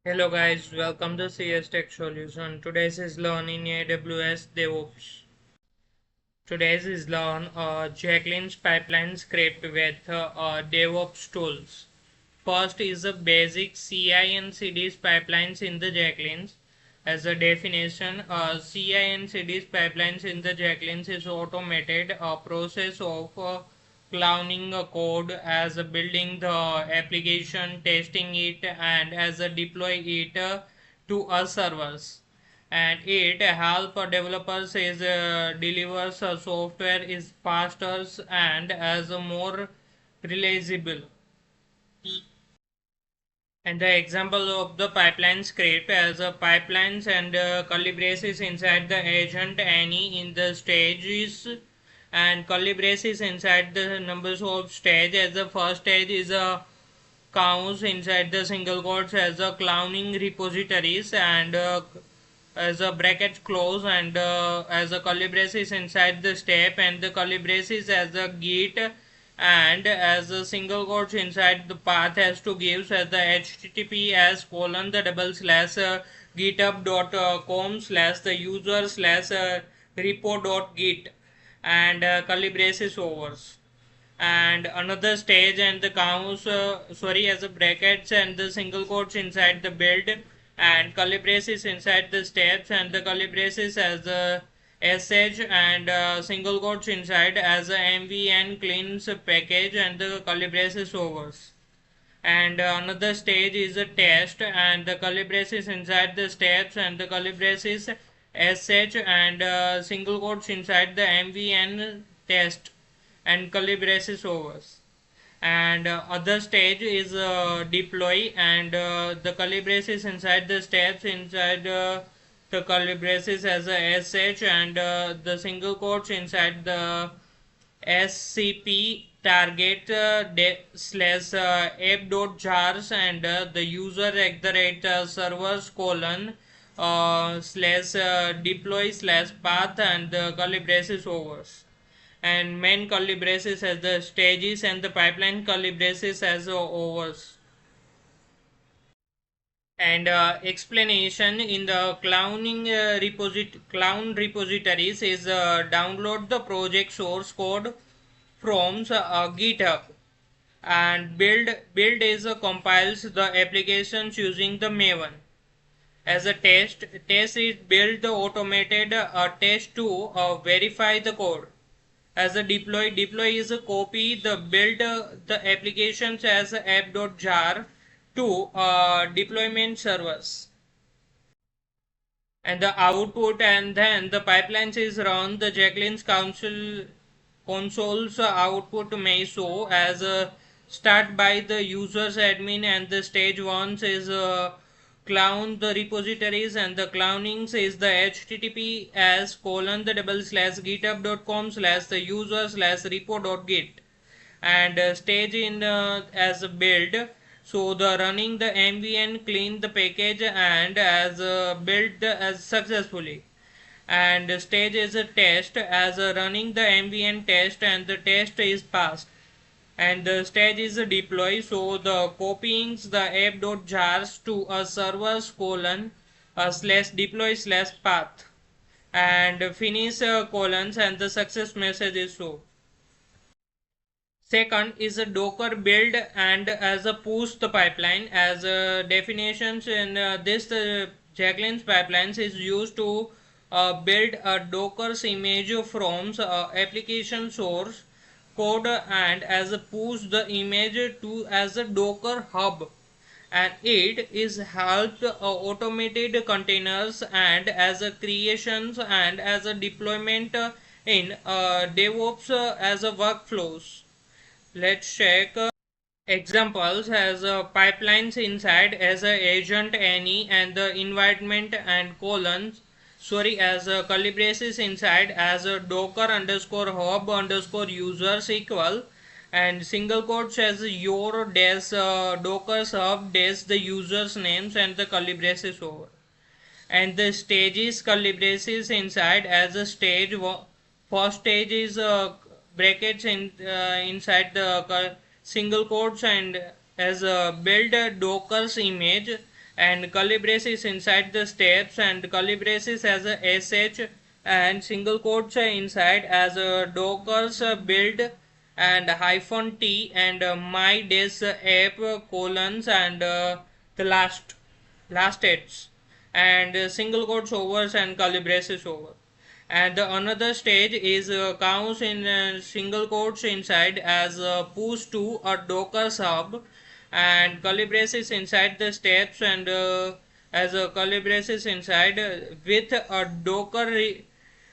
Hello guys, welcome to CS Tech Solution. Today's is learn in AWS DevOps. Today's is learn Jenkins pipeline script with DevOps tools. First is the basic CI and CDs pipelines in the Jenkins. As a definition, CI and CDs pipelines in the Jenkins is automated process of cloning a code as a building the application, testing it, and as a deploy it to a servers. And it help developers is delivers software is faster and as a more realizable. And the example of the pipeline script as a pipelines and curly braces inside the agent any in the stages and curly braces inside the numbers of stage as the first stage is a counts inside the single quotes as a clowning repositories and as a bracket close and as a curly braces inside the step and the curly braces as a git and as a single quotes inside the path has to give as the https colon the double slash github.com slash the user slash repo.git and curly braces overs and another stage and the counts as a brackets and the single quotes inside the build and curly braces inside the steps and the curly braces as the sh and single quotes inside as a mvn cleans package and the curly braces overs and another stage is a test and the curly braces inside the steps and the curly braces sh and single quotes inside the mvn test and curly braces overs and other stage is deploy and the curly braces inside the steps inside the curly braces as a sh and the single quotes inside the scp target slash app dot jars and the user at the rate servers colon slash deploy slash path and the curly braces overs and main curly braces as the stages and the pipeline curly braces as the overs and explanation in the clown repositories is download the project source code from github and build is compiles the applications using the maven as a test is build the automated test to verify the code as a deploy is a copy the build the applications as a app.jar to deployment servers and the output and then the pipelines is run the Jenkins console's output may show as a start by the users admin and the stage ones is clown the repositories and the clownings is the http as colon the double slash github.com slash the user slash repo.git and stage in as a build so the running the mvn clean the package and as build as successfully and stage is a test as running the mvn test and the test is passed and the stage is a deploy so the copying the app.jars to a servers colon slash deploy slash path and finish colons and the success message is shown. Second is a Docker build and as a push the pipeline as definitions in this Jenkins pipelines is used to build a Docker's image from application source code and as a push the image to as a Docker hub and it is helped automated containers and as a creations and as a deployment in DevOps as a workflows. Let's check examples as pipelines inside as a agent any and the environment and colons as curly braces inside as a docker underscore hub underscore users equal and single quotes as your dash docker hub dash the users names and the curly braces over and the stages curly braces inside as a stage first stage is brackets inside the single quotes and as a build docker's image and curly braces inside the steps, and curly braces as a sh, and single quotes inside as a dockers build, and hyphen t, and my days app colons, and the last hits, and single quotes overs and curly braces over. And the another stage is counts in single quotes inside as push to a docker sub, and curly braces inside the steps, and as a curly braces inside with a docker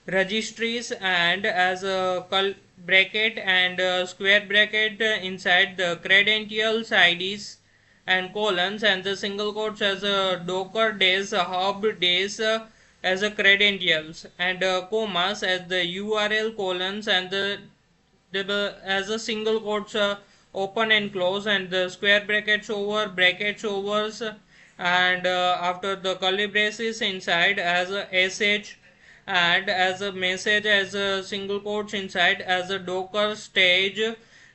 registries, and as a bracket, and square bracket inside the credentials IDs, and colons, and the single quotes as a docker days hub days as a credentials, and commas as the url colons, and the as a single quotes open and close, and the square brackets overs, and after the curly braces inside as a sh, and as a message as a single quotes inside as a docker stage,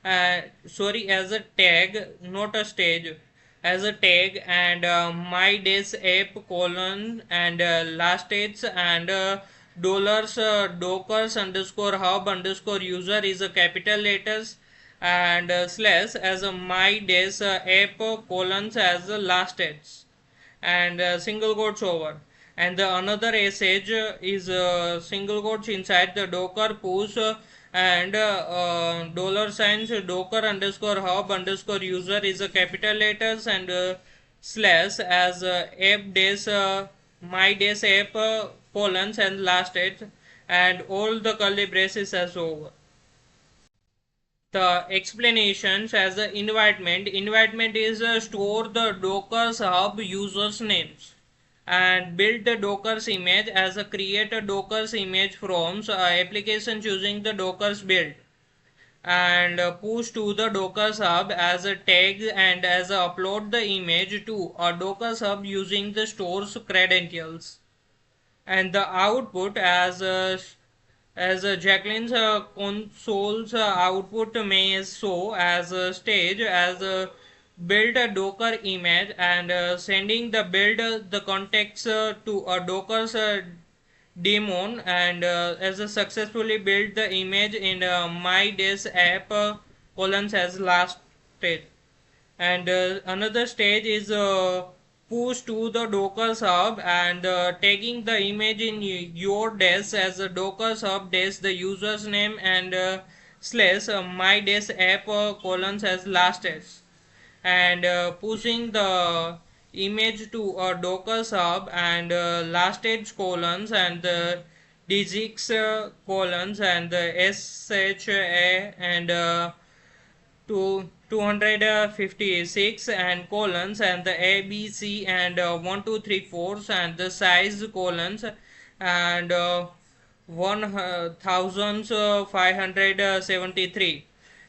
as a tag, not a stage, as a tag, and my days app colon, and last states, and dollars dockers underscore hub underscore user is a capital letters, and slash as a my days app colons as the last states, and single quotes over, and the another message is single quotes inside the docker push, and dollar signs docker underscore hub underscore user is a capital letters, and slash as app days my days app colons and last it, and all the curly braces as over. The explanations as the environment is store the docker's hub users names, and build the docker's image as a create a docker's image from application using the docker's build, and push to the docker's hub as a tag, and as a upload the image to a docker's hub using the store's credentials, and the output as Jacqueline's console's output may show as a stage as build a docker image, and sending the build the context to a docker's daemon, and as a successfully build the image in my days app colons as last stage, and another stage is push to the docker hub, and tagging the image in your desk as a docker hub desk the user's name, and slash my desk app colons as last test, and pushing the image to a docker hub, and last edge colons, and the digix colons, and the sha, and to 256 and colons, and the abc, and 1 2 3 4 and the size colons, and 1573,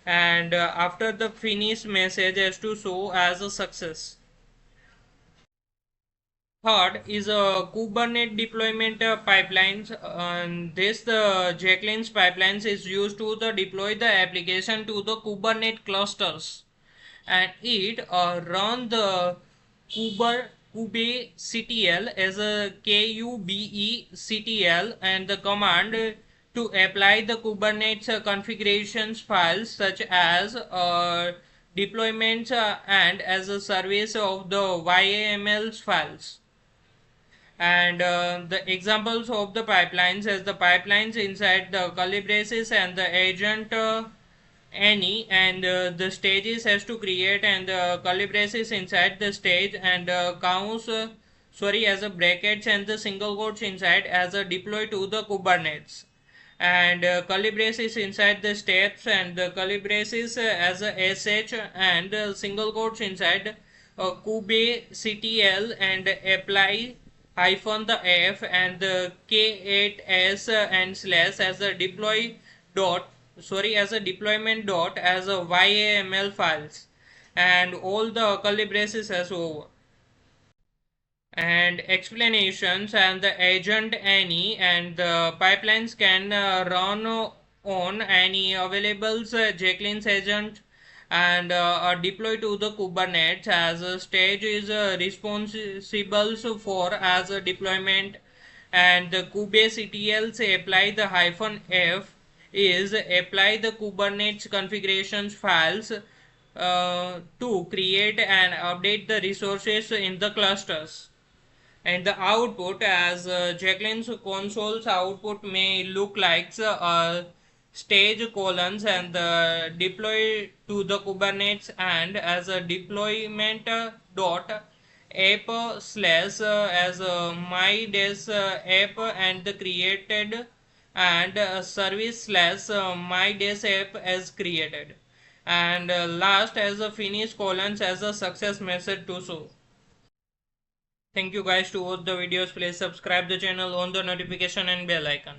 and after the finish message has to show as a success. Third is a Kubernetes deployment pipelines. This the Jenkins pipelines is used to deploy the application to the Kubernetes clusters, and it run the kubectl as a kubectl, and the command to apply the Kubernetes configurations files such as deployments and as a service of the YAML files. And the examples of the pipelines as the pipelines inside the curly braces and the agent any, and the stages has to create, and curly braces inside the stage, and counts as a brackets, and the single quotes inside as a deploy to the Kubernetes, and curly braces inside the steps, and the curly braces as a sh, and single quotes inside kubectl, and apply hyphen the f, and the k8s and slash as a deploy dot as a deployment dot as a YAML files, and all the curly braces as over. And explanations and the agent any, and the pipelines can run on any available Jenkins agent, and are deployed to the Kubernetes as a stage is responsible for as a deployment, and the Kubase ETLs apply the -f is apply the Kubernetes configurations files to create and update the resources in the clusters. And the output as Jenkins console's output may look like stage colons and the deploy to the Kubernetes, and as a deployment dot app slash as my des app and the created, and service slash my des app as created, and last as a finish colons as a success message to show. Thank you guys to watch the videos. Please subscribe the channel, on the notification and bell icon.